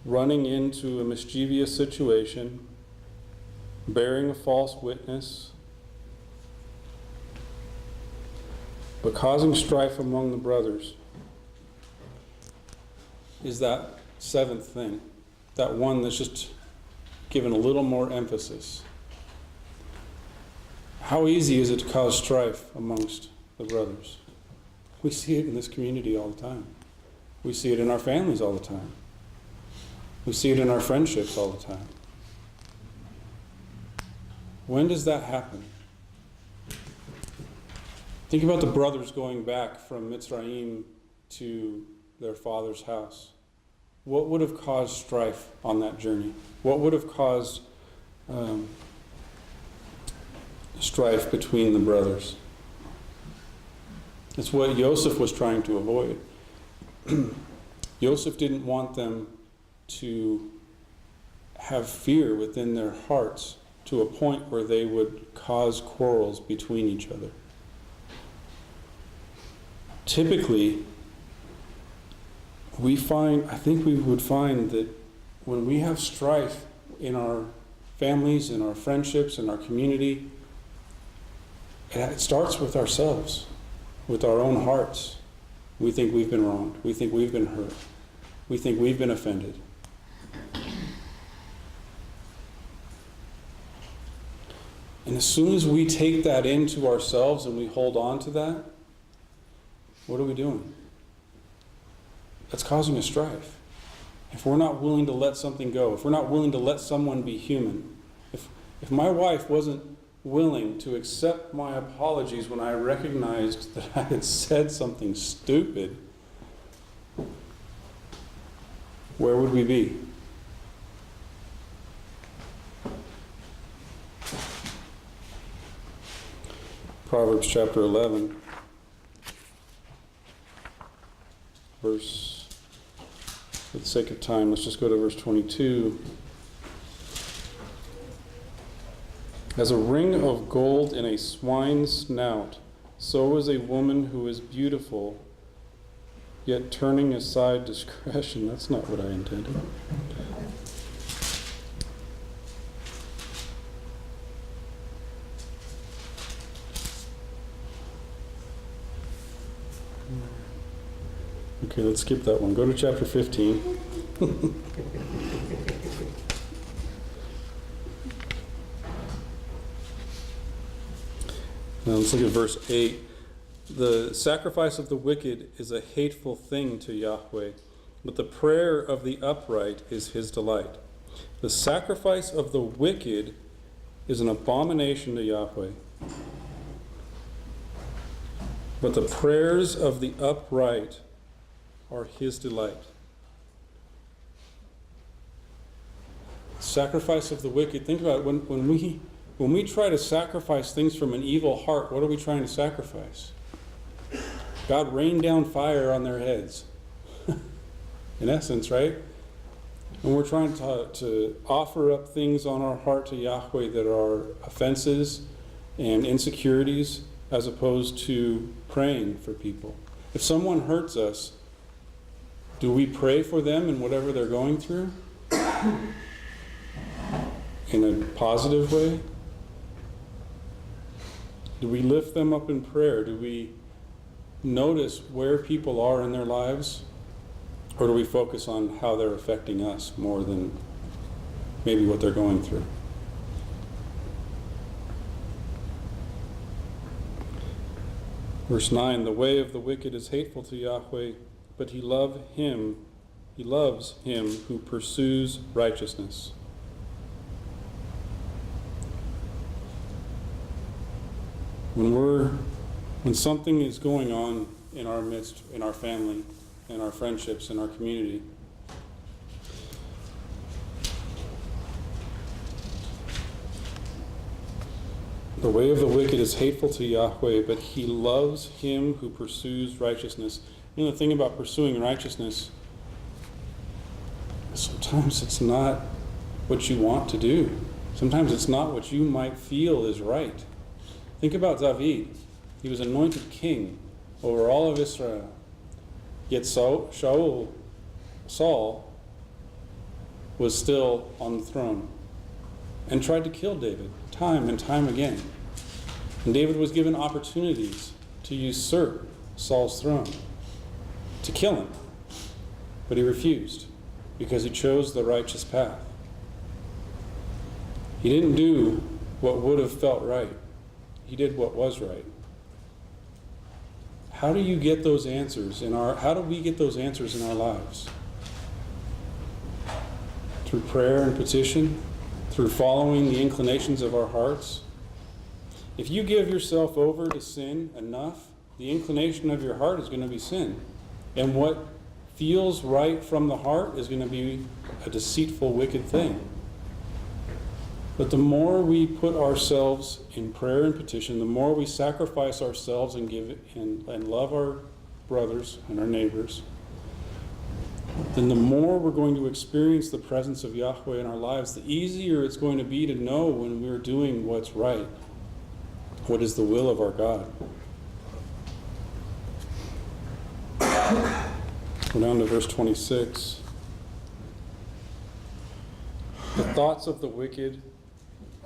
running into a mischievous situation, bearing a false witness, but causing strife among the brothers is that seventh thing, that one that's just given a little more emphasis. How easy is it to cause strife amongst the brothers? We see it in this community all the time. We see it in our families all the time. We see it in our friendships all the time. When does that happen? Think about the brothers going back from Mitzrayim to their father's house. What would have caused strife on that journey? What would have caused strife between the brothers? It's what Joseph was trying to avoid. Joseph didn't want them to have fear within their hearts to a point where they would cause quarrels between each other. Typically, I think we would find that when we have strife in our families, in our friendships, in our community, it starts with ourselves, with our own hearts. We think we've been wronged. We think we've been hurt. We think we've been offended. And as soon as we take that into ourselves and we hold on to that, what are we doing? That's causing a strife. If we're not willing to let something go, if we're not willing to let someone be human, if my wife wasn't willing to accept my apologies when I recognized that I had said something stupid, where would we be? Proverbs chapter 11, verse, for the sake of time, let's just go to verse 22. As a ring of gold in a swine's snout, so is a woman who is beautiful, yet turning aside discretion. That's not what I intended. Okay, let's skip that one. Go to chapter 15. Now let's look at verse 8. The sacrifice of the wicked is a hateful thing to Yahweh, but the prayer of the upright is his delight. The sacrifice of the wicked is an abomination to Yahweh, but the prayers of the upright are his delight. Sacrifice of the wicked. Think about it. When we try to sacrifice things from an evil heart, what are we trying to sacrifice? God rained down fire on their heads. In essence, right? And we're trying to offer up things on our heart to Yahweh that are offenses and insecurities, as opposed to praying for people. If someone hurts us, do we pray for them in whatever they're going through? In a positive way? Do we lift them up in prayer? Do we notice where people are in their lives? Or do we focus on how they're affecting us more than maybe what they're going through? Verse 9, the way of the wicked is hateful to Yahweh, but he loves him who pursues righteousness. When something is going on in our midst, in our family, in our friendships, in our community, the way of the wicked is hateful to Yahweh, but he loves him who pursues righteousness. You know, the thing about pursuing righteousness, sometimes it's not what you want to do. Sometimes it's not what you might feel is right. Think about David. He was anointed king over all of Israel. Yet Saul was still on the throne and tried to kill David time and time again. And David was given opportunities to usurp Saul's throne, to kill him. But he refused because he chose the righteous path. He didn't do what would have felt right. He did what was right. How do you get those answers how do we get those answers in our lives? Through prayer and petition, through following the inclinations of our hearts. If you give yourself over to sin enough, the inclination of your heart is going to be sin. And what feels right from the heart is going to be a deceitful, wicked thing. But the more we put ourselves in prayer and petition, the more we sacrifice ourselves and give and love our brothers and our neighbors, then the more we're going to experience the presence of Yahweh in our lives, the easier it's going to be to know when we're doing what's right, what is the will of our God. Go down to verse 26. The thoughts of the wicked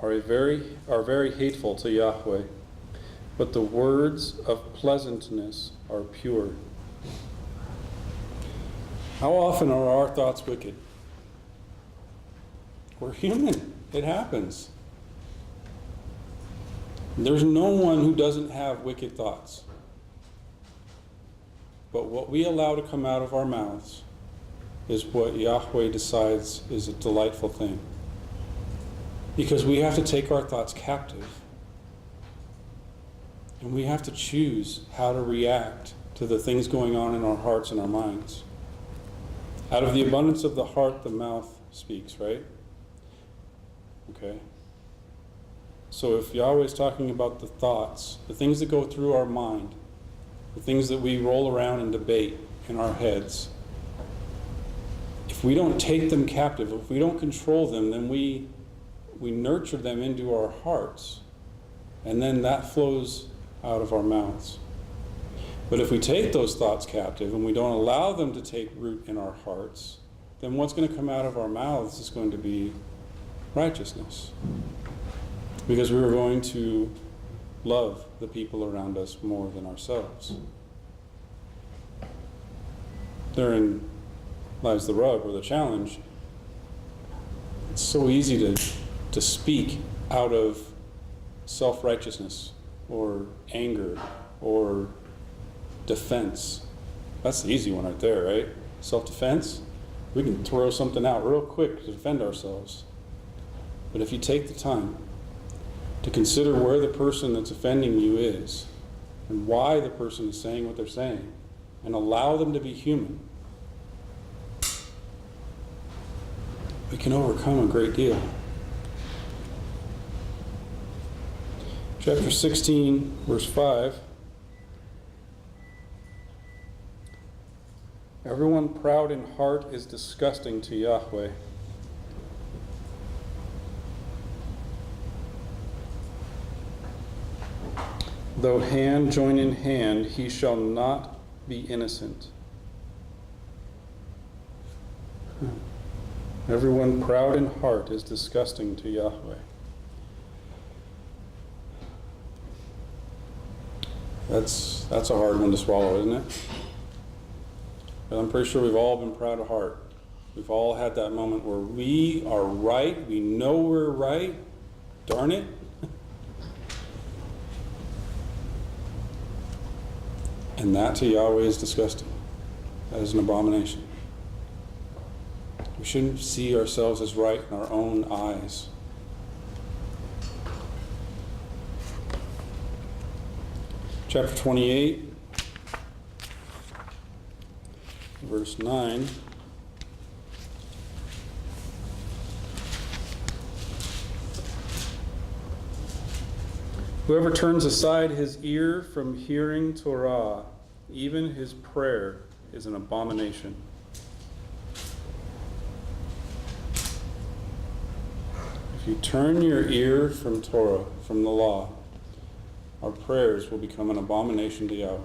are very hateful to Yahweh, but the words of pleasantness are pure. How often are our thoughts wicked? We're human. It happens. There's no one who doesn't have wicked thoughts. But what we allow to come out of our mouths is what Yahweh decides is a delightful thing. Because we have to take our thoughts captive. And we have to choose how to react to the things going on in our hearts and our minds. Out of the abundance of the heart, the mouth speaks, right? Okay. So if Yahweh's talking about the thoughts, the things that go through our mind, the things that we roll around and debate in our heads, if we don't take them captive, if we don't control them, then we nurture them into our hearts, and then that flows out of our mouths. But if we take those thoughts captive and we don't allow them to take root in our hearts, then what's going to come out of our mouths is going to be righteousness. Because we are going to love the people around us more than ourselves. Therein lies the rub or the challenge. It's so easy to speak out of self-righteousness or anger or defense. That's the easy one right there, right? Self-defense. We can throw something out real quick to defend ourselves. But if you take the time to consider where the person that's offending you is and why the person is saying what they're saying and allow them to be human, we can overcome a great deal. Chapter 16, verse 5. Everyone proud in heart is disgusting to Yahweh. Though hand join in hand, he shall not be innocent. Everyone proud in heart is disgusting to Yahweh. That's a hard one to swallow, isn't it? But I'm pretty sure we've all been proud of heart. We've all had that moment where we are right, we know we're right, darn it. And that to Yahweh is disgusting. That is an abomination. We shouldn't see ourselves as right in our own eyes. Chapter 28, verse 9. Whoever turns aside his ear from hearing Torah even his prayer is an abomination. If you turn your ear from Torah, from the law, our prayers will become an abomination to Yahweh.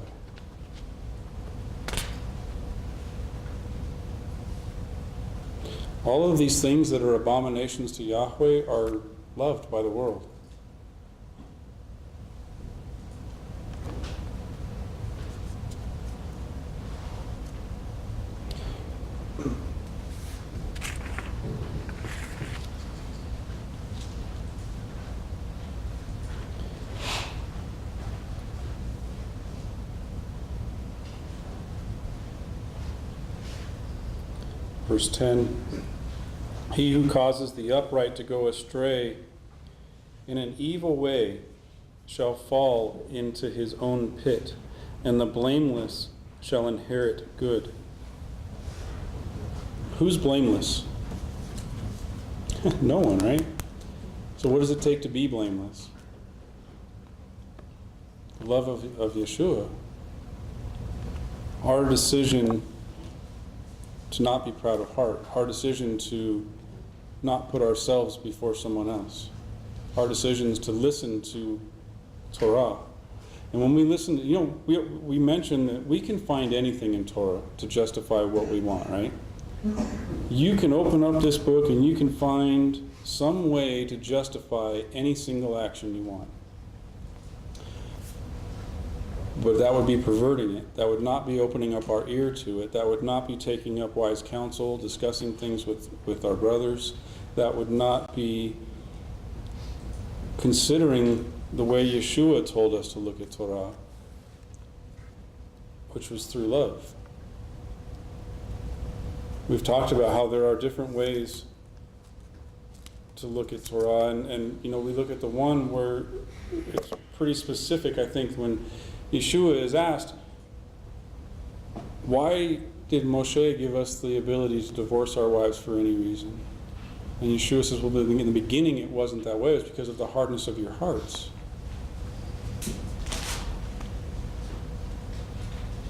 All of these things that are abominations to Yahweh are loved by the world. Verse 10, he who causes the upright to go astray in an evil way shall fall into his own pit, and the blameless shall inherit good. Who's blameless? No one, right? So what does it take to be blameless? The love of Yeshua. Our decision to not be proud of heart. Our decision to not put ourselves before someone else. Our decisions to listen to Torah. And when we listen, we mentioned that we can find anything in Torah to justify what we want, right? You can open up this book and you can find some way to justify any single action you want. But that would be perverting it. That would not be opening up our ear to it. That would not be taking up wise counsel, discussing things with our brothers. That would not be considering the way Yeshua told us to look at Torah, which was through love. We've talked about how there are different ways to look at Torah, and we look at the one where it's pretty specific, I think, when Yeshua is asked, why did Moshe give us the ability to divorce our wives for any reason? And Yeshua says, well, in the beginning it wasn't that way. It was because of the hardness of your hearts.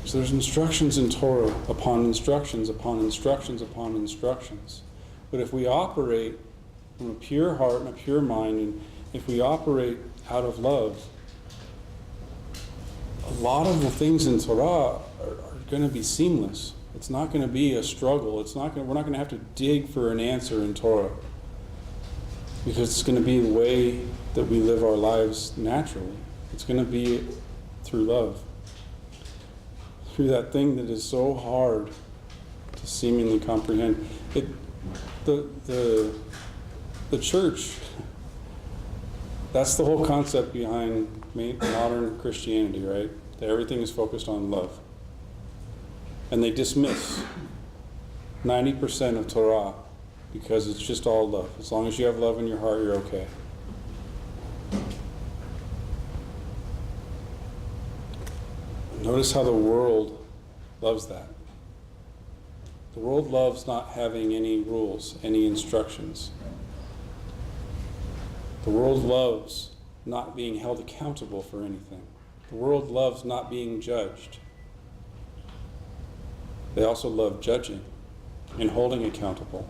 So there's instructions in Torah upon instructions upon instructions upon instructions. But if we operate from a pure heart and a pure mind, and if we operate out of love, a lot of the things in Torah are going to be seamless. It's not going to be a struggle. We're not going to have to dig for an answer in Torah, because it's going to be the way that we live our lives naturally. It's going to be through love, through that thing that is so hard to seemingly comprehend. The church, that's the whole concept behind modern Christianity, right? That everything is focused on love. And they dismiss 90% of Torah because it's just all love. As long as you have love in your heart, you're okay. Notice how the world loves that. The world loves not having any rules, any instructions. The world loves not being held accountable for anything. The world loves not being judged. They also love judging and holding accountable.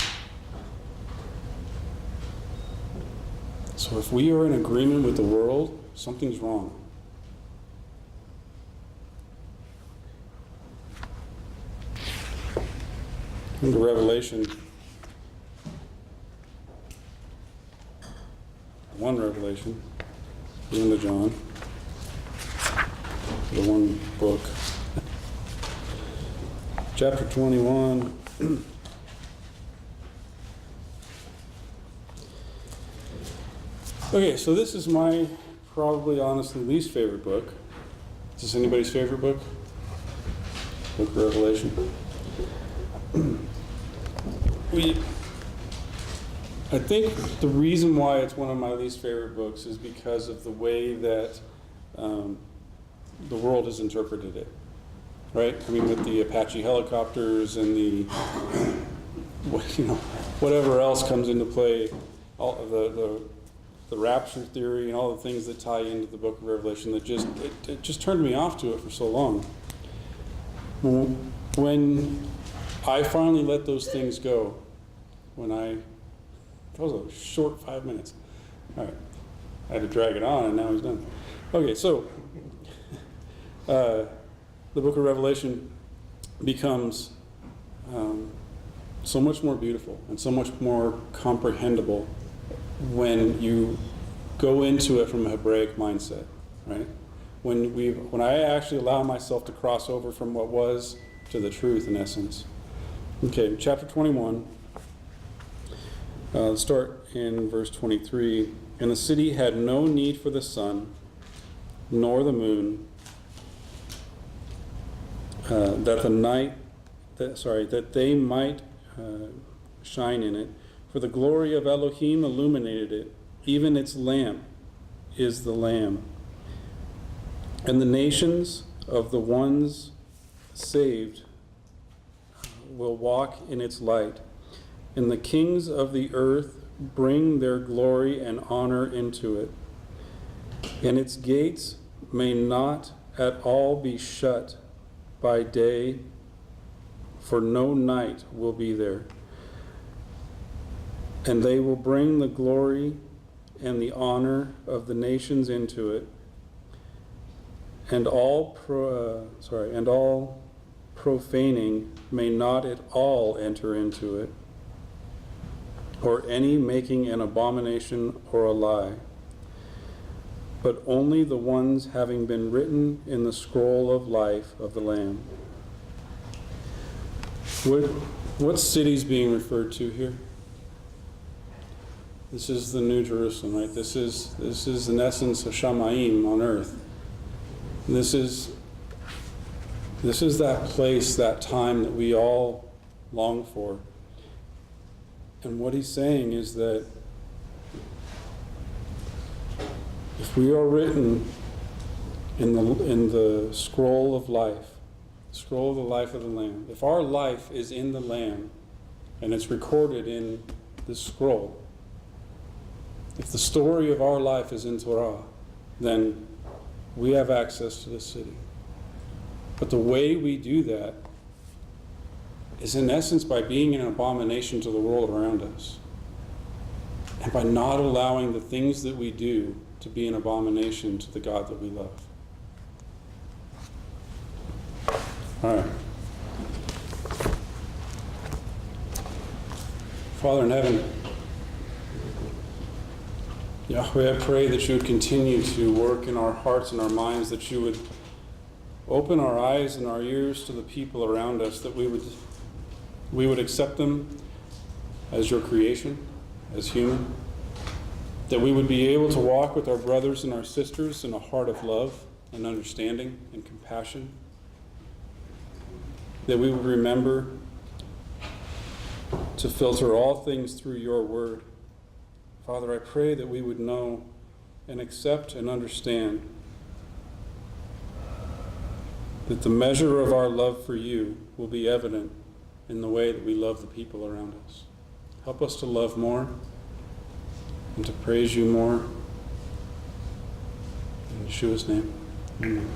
So if we are in agreement with the world, something's wrong. Into Revelation. One Revelation. Into John. The one book. Chapter 21. Okay, so this is my probably honestly least favorite book. Is this anybody's favorite book? Book of Revelation. I think the reason why it's one of my least favorite books is because of the way that the world has interpreted it. Right? I mean, with the Apache helicopters and the, whatever else comes into play, all of the rapture theory and all the things that tie into the book of Revelation, that it just turned me off to it for so long. When I finally let those things go, that was a short 5 minutes. All right. I had to drag it on, and now he's done. Okay, so the book of Revelation becomes so much more beautiful and so much more comprehensible when you go into it from a Hebraic mindset, right? When I actually allow myself to cross over from what was to the truth, in essence. Okay, chapter 21. Let's start in verse 23. And the city had no need for the sun, nor the moon, that they might shine in it. For the glory of Elohim illuminated it. Even its lamp is the Lamb. And the nations of the ones saved will walk in its light. And the kings of the earth bring their glory and honor into it. And its gates may not at all be shut by day, for no night will be there. And they will bring the glory and the honor of the nations into it, and all profaning may not at all enter into it, or any making an abomination or a lie, but only the ones having been written in the scroll of life of the Lamb. What city is being referred to here? This is the New Jerusalem, right? This is in essence a Shamayim on earth. This is that place, that time that we all long for. And what he's saying is that if we are written in the scroll of life, scroll of the life of the Lamb, if our life is in the Lamb and it's recorded in this scroll, if the story of our life is in Torah, then we have access to the city. But the way we do that is in essence by being an abomination to the world around us. And by not allowing the things that we do to be an abomination to the God that we love. All right. Father in heaven, Yahweh, I pray that you would continue to work in our hearts and our minds, that you would open our eyes and our ears to the people around us, that we would accept them as your creation, as human, that we would be able to walk with our brothers and our sisters in a heart of love and understanding and compassion, that we would remember to filter all things through your word. Father, I pray that we would know and accept and understand that the measure of our love for you will be evident in the way that we love the people around us. Help us to love more and to praise you more. In Yeshua's name, amen.